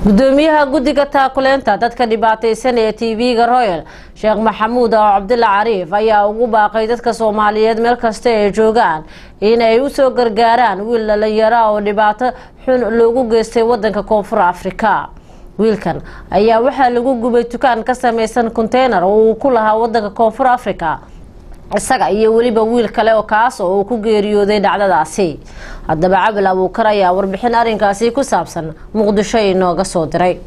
gudoomiyaha guddiga taakuleenta dadka dhibaataysan ee TV-ga Royal Sheekh Maxamuud Cabdulla Cariif ayaa ugu baaqay dadka Soomaaliyeed meel kasta ay joogaan in ay u soo gargaaraan wiil dhalinyaro oo dhibaato xun loogu geystay wadanka Koonfur Afrika. wiilkan ayaa waxa lagu gubay dukaan ka samaysan container oo uu ku lahaa wadanka Koonfur Afrika isaga iyo waliba wiil kale oo kaas oo ku geeriyooday dhacdadaasi. haddaba Cabdul Abuukar ayaa warbixin arrinkaasi ku saabsan Muqdisho inooga soo diray.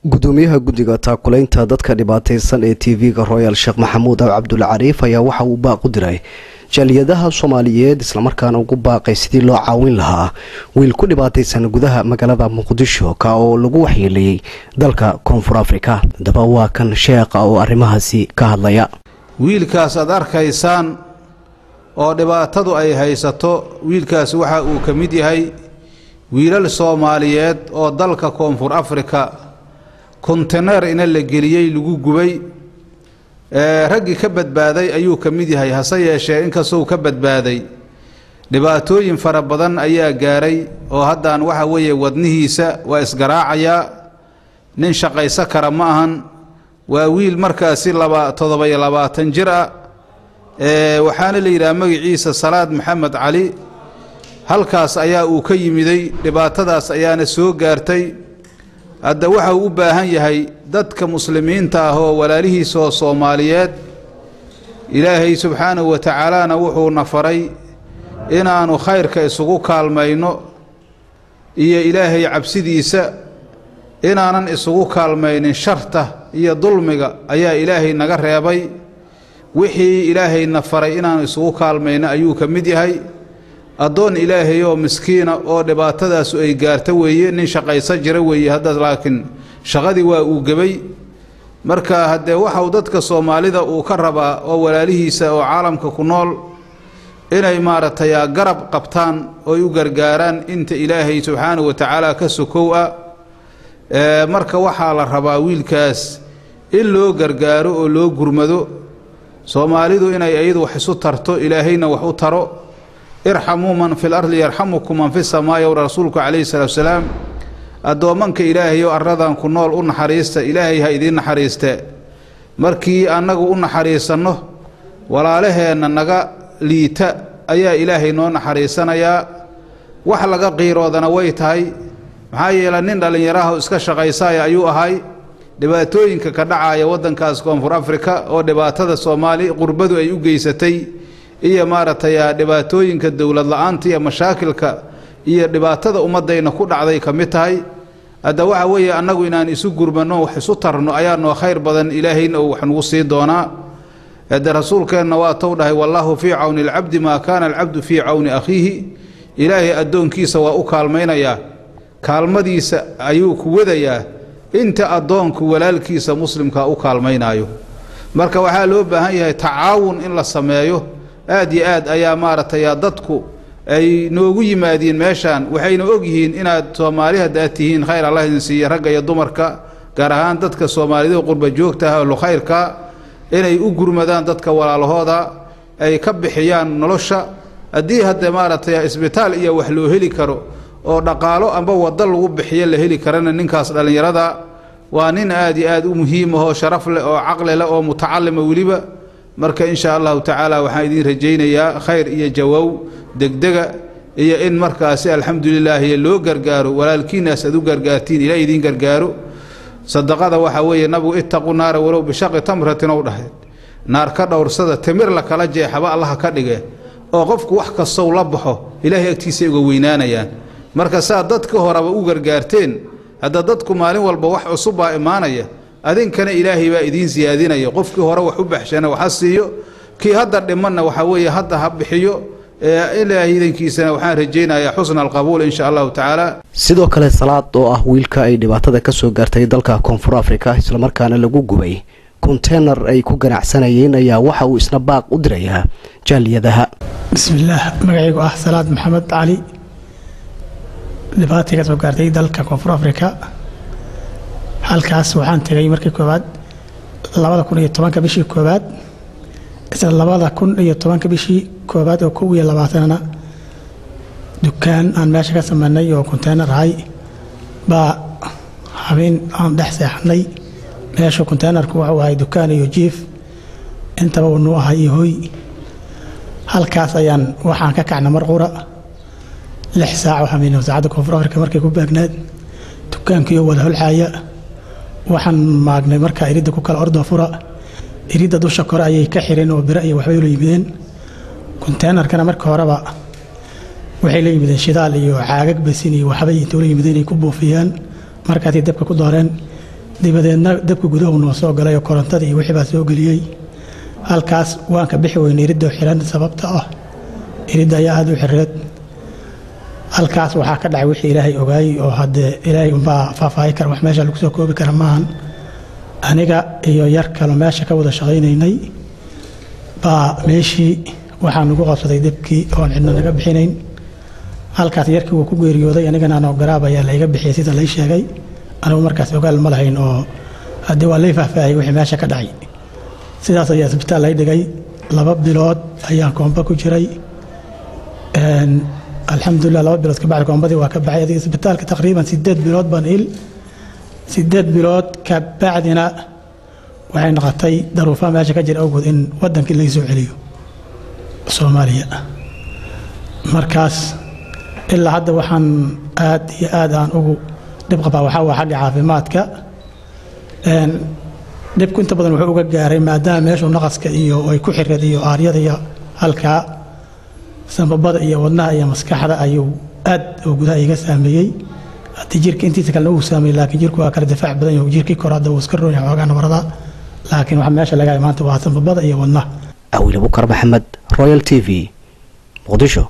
gudoomiyaha guddiga taakuleenta dadka dhibaataysan ee TV-ga Royal Sheekh Maxamuud Cabdulla Cariif ayaa waxa uu baaq u diray jaaliyadaha Soomaaliyeed isla markaana ugu baaqay sidii loo caawin lahaa wiil ku dhibaataysan gudaha magaalada Muqdisho ka oo lagu waxyeelay dalka Koonfur Afrika. haddaba waa kan sheekha oo arrimahaasi ka hadlaya. wiilkaas aad arkaysaan oo dhibaatadu ay haysato wiilkaas waxa uu ka mid yahay wiilal Soomaaliyeed oo dalka Koonfur Afrika container in la geliyay lagu gubay raggi ka badbaaday ayuu ka mid yahay hase yeeshee in kasoo ka badbaaday dhibaatooyin fara badan ayaa gaaray oo haddaan waxa weeye wadnihiisa waa isgaraacaya nin shaqaysa kara ma ahan waa wiil markaasi 27 jir ah waxaana la yiraahdaa magaciisa Salaad Maxamed Cali halkaas ayaa uu ka yimiday dhibaatadaas ayaana soo gaartay. hadda waxa uu u baahan yahay dadka muslimiinta ah oo walaalihiisa oo Soomaaliyeed Ilaahay subxaanahu wa ta'ala wuxuu nafaray inaanu khayrka isugu kaalmayno iyo Ilaahay cabsidiisa inaanan isugu kaalmaynin sharta iyo dulmiga ayaa Ilaahay naga reebay. wixii Ilaahay nafaray inaanu isugu kaalmayno ayuu ka mid yahay adoon Ilaahay oo miskiina oo dhibaatadaas ay gaarto weeye nin shaqaysan jira weeye hadda laakiin shaqadii waa uu gabay. marka hadda waxa dadka Soomaalida uu ka rabaa oo walaalihiisa oo caalamka ku nool inay maartay garab qabtaan oo u gargaaraan inta Ilaahay subxaanahu wa ta'ala ka sokow marka waxa la rabaa wiilkaas in loo gargaaro oo loo gurmado Soomaalidu inay ayadu wax isu tarto Ilaahayna wax u taro. irhamu man fil ardi yarhamukum man fis samaa'i wa rasuulku alayhi salaam. adoomanka Ilaahay oo aradan ku nool u naxariista Ilaahay ha idin naxariiste markii anagu u naxariisano walaalaheena naga liita ayaa Ilaahay noo naxariisanaya. wax laga qiiroodana way tahay maxaa yeelay nin dhalinyaro iska shaqaysay ayuu ahay dhibaatooyinka ka dhacaya wadankaas Koonfur Afrika oo dhibaatada Soomaali qurbadu ay u geysatay iyo maartay dhibaatooyinka dawlad la'aanta iyo mashaakilka iyo dhibaatada ummadayna ku dhacday kamid tahay. hadda waxa weeye anagu inaan isu gurmano wax isu tarno ayaa noo khayr badan Ilaahayna oo wax nagu sii doona. hadda rasuulkeena waa tuu dhahay wallahu fi auni al-abd ma kana al-abd fi auni akhihi. Ilaahay adoonkiisa waa u kaalmaynaya kaalmadiisa ayuu ku wadayaa inta adoonku walaalkiisa muslimka u kaalmaynayo. marka waxa loo baahan yahay tacaawun in la sameeyo aad iyo aad ayaa maartay dadku ay noogu yimaadeen meeshan waxayna og yihiin inaad Soomaaliya daatihiin khayr Allah idin siiyo ragga iyo dumarka gaar ahaan dadka Soomaalida qurba joogta ah oo khayrka inay u gurmadaan dadka walaalahooda ay ka bixiyaan nolosha. hadii hadda maartay isbitaal iyo wax loo heli karo oo dhaqaalo amba wada lagu bixiyo la heli karana ninkaas dhalinyarada waa nin aad iyo aad u muhiim ah oo sharaf leh oo aqli leh oo mutacallima waliba. marka insha Allah ta'ala waxaan idin rajaynayaa khayr iyo jawaab degdega iyo in markaasi alxamdulillah loo gargaaro walaalkiina aad u gargaartiin ilaa idin gargaaro. sadaqada waxa weeye nabigu ittaqu naar walaw bi shaqi tamratin oo dhahay naar ka dhowrsada timir la kala jeexaba Allah ka dhige oo qofku wax ka soo la baxo Ilaahay agtiisa uga weynaanayaan. marka saa dadka horaba u gargaarteen hadda dadku maalin walba wax cusub baa imaanaya adinkana Ilaahay baa idin siyaadinaya qofkii hore wax u baxshana waxa siiyo kii hadda dhimanna waxa weeye hadda ha bixiyo Ilaahay idinkiisana waxaan rajaynayaa xusn al-qabuul insha Allah ta'ala. sidoo kale Salaad oo ah wiilka ay dhibaatada ka soo gaartay dalka Koonfur Afrika isla markaana lagu gubay container ay ku ganacsanayeen ayaa waxa uu isna baaq u dirayaa jaaliyadaha. bismillaah magacaygu ah Salaad Maxamed Cali dhibaatada ka soo gaartay dalka Koonfur Afrika halkaas waxaan tagay markii koobaad 2010 bishii koobaad isla 2010 bishii koobaad oo 22 dukaan aan meesha ka sameynay oo container hay ba habeen aan dhex seexnay meesha konteenarku wuxuu ahay dukaan iyo jiif intaba uu noo ahay hoy halkaas ayaan waxaan ka kacnay mar qura 6 saac oo habeen saacada koonfur afrika markay ku baagnaad dukaankii wada hulxaya waxaan maagnay markaa irida ku kala ordo fura irida dusha kore ayay ka xireen oo bira iyo waxba u yimideen konteenarkana marka horeba waxay la yimideen shidaal iyo caagag basin iyo waxba inta la yimideen ay ku buufiyaan markaas ay dabka ku dooreen dibadeedna dabka gudaha noo soo galay oo korontada iyo wixii baa soo galiyay halkaas waan ka bixi weynay irida xiran sababta ah irida ayaa aad u xireed halkaas waxaa ka dhacay wixii ilaahay ogaay oo hadde ilaahay unbaa faahfaahi kara wax meesha lagu soo koobi kara maahan aniga iyo yar kale meesha ka wada shaqaynaynay baa meeshii waxaan ugu qabsaday dabkii oon cidna naga bixinayn halkaas yarkii wuu ku geeriyooday anigana aan garaab ayaa layga bixiyay sida lay sheegay anigu markaas ogaal ma lahayn oo haddii waa lay faahfaahiyay wixii meesha ka dhacay sidaas ayaa isbitaal lay dhigay 2 bilood ayaan koomba ku jiray alxamdulilah 2 bilood ka bacdi koombadii waa ka baxay adiga isbitaalka taqriiban 8 bilood baan 8 bilood ka bacdina waxay noqotay daruufaha meesha ka jira awgood in wadankii laga soo celiyo Soomaaliya markaas ilaa hadda waxaan aad iyo aad aan ugu dib qabaa waxa xagga caafimaadka dibku inta badan wuxuu uga gaaray maadaama meeshu naqaska iyo ay ku xirreed iyo aaryada iyo halka sanbabada iyo wadnaha iyo maskaxda ayuu aad oo gudaha iga saameeyay hadii jirka intiisa kale uu saameeyay laakiin jirku waa kala difaac badan yahay jirkii kor hadda uu iska roon yahay xogaa nabarada laakiin waxa meesha laga maanta waa sanbabada iyo wadnaha Awil Abukar Maxamed Royal TV Muqdisho